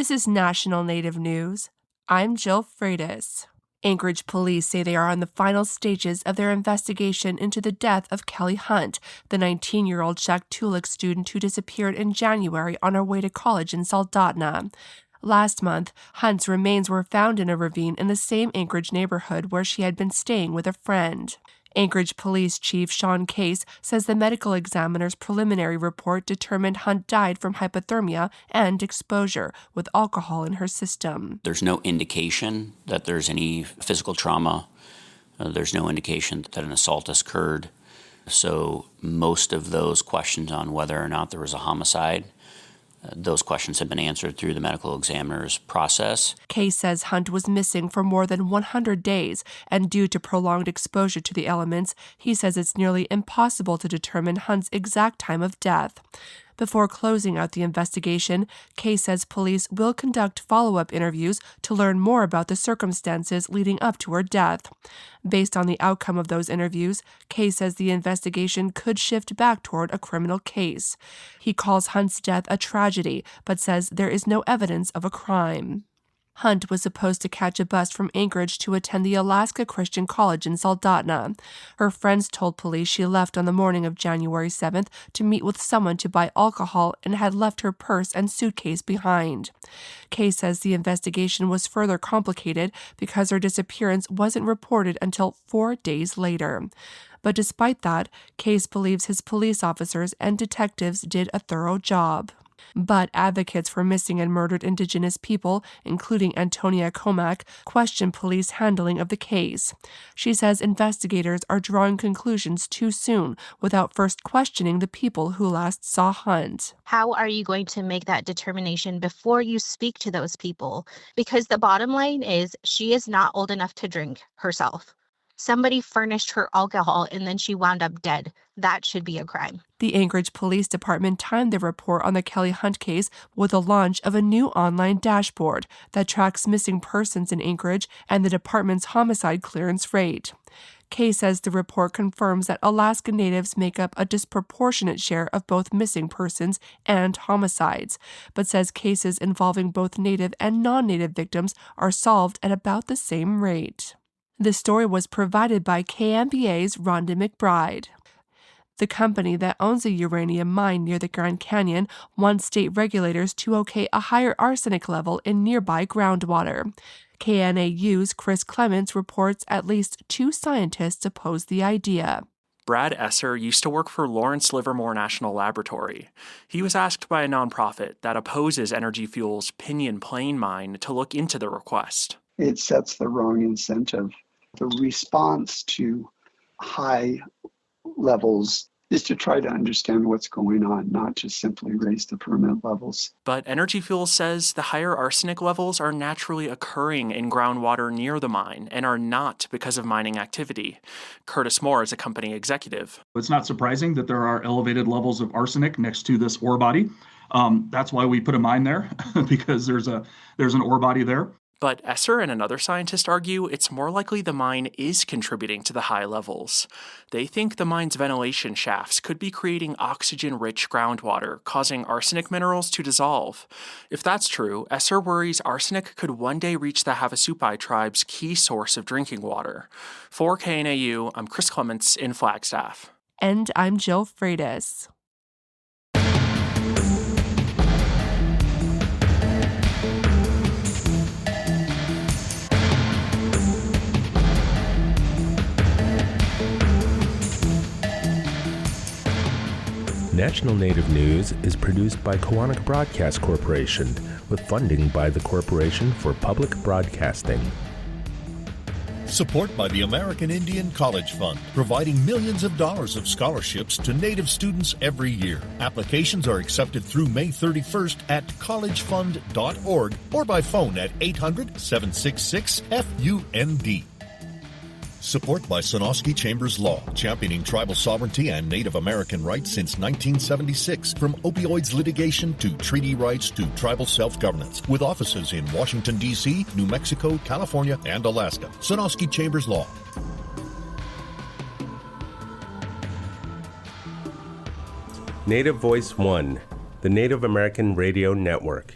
This is National Native News. I'm Jill Freitas. Anchorage police say they are on the final stages of their investigation into the death of Kelly Hunt, the 19-year-old Shaktoolik student who disappeared in January on her way to college in Soldotna. Last month, Hunt's remains were found in a ravine in the same Anchorage neighborhood where she had been staying with a friend. Anchorage Police Chief Sean Case says the medical examiner's preliminary report determined Hunt died from hypothermia and exposure with alcohol in her system. There's no indication that there's any physical trauma. There's no indication that an assault has occurred. So most of those questions on whether or not there was a homicide, those questions have been answered through the medical examiner's process. Case says Hunt was missing for more than 100 days, and due to prolonged exposure to the elements, he says it's nearly impossible to determine Hunt's exact time of death. Before closing out the investigation, Case says police will conduct follow-up interviews to learn more about the circumstances leading up to her death. Based on the outcome of those interviews, Case says the investigation could shift back toward a criminal case. He calls Hunt's death a tragedy, but says there is no evidence of a crime. Hunt was supposed to catch a bus from Anchorage to attend the Alaska Christian College in Soldotna. Her friends told police she left on the morning of January 7th to meet with someone to buy alcohol and had left her purse and suitcase behind. Case says the investigation was further complicated because her disappearance wasn't reported until 4 days later. But despite that, Case believes his police officers and detectives did a thorough job. But advocates for missing and murdered Indigenous people, including Antonia Comack, question police handling of the case. She says investigators are drawing conclusions too soon without first questioning the people who last saw Hunt. How are you going to make that determination before you speak to those people? Because the bottom line is she is not old enough to drink herself. Somebody furnished her alcohol and then she wound up dead. That should be a crime. The Anchorage Police Department timed their report on the Kelly Hunt case with the launch of a new online dashboard that tracks missing persons in Anchorage and the department's homicide clearance rate. Case says the report confirms that Alaska Natives make up a disproportionate share of both missing persons and homicides, but says cases involving both Native and non-Native victims are solved at about the same rate. This story was provided by KMBA's Rhonda McBride. The company that owns a uranium mine near the Grand Canyon wants state regulators to okay a higher arsenic level in nearby groundwater. KNAU's Chris Clements reports at least 2 scientists oppose the idea. Brad Esser used to work for Lawrence Livermore National Laboratory. He was asked by a nonprofit that opposes Energy Fuels' Pinyon Plain mine to look into the request. It sets the wrong incentive. The response to high levels is to try to understand what's going on, not just simply raise the permit levels. But Energy Fuels says the higher arsenic levels are naturally occurring in groundwater near the mine and are not because of mining activity. Curtis Moore is a company executive. It's not surprising that there are elevated levels of arsenic next to this ore body. That's why we put a mine there, because there's an ore body there. But Esser and another scientist argue it's more likely the mine is contributing to the high levels. They think the mine's ventilation shafts could be creating oxygen-rich groundwater, causing arsenic minerals to dissolve. If that's true, Esser worries arsenic could one day reach the Havasupai tribe's key source of drinking water. For KNAU, I'm Chris Clements in Flagstaff. And I'm Jill Freitas. National Native News is produced by Kawanak Broadcast Corporation with funding by the Corporation for Public Broadcasting. Support by the American Indian College Fund, providing millions of dollars of scholarships to Native students every year. Applications are accepted through May 31st at collegefund.org or by phone at 800-766-FUND. Support by Sonosky Chambers Law, championing tribal sovereignty and Native American rights since 1976. From opioids litigation to treaty rights to tribal self-governance. With offices in Washington, D.C., New Mexico, California, and Alaska. Sonosky Chambers Law. Native Voice One, the Native American Radio Network.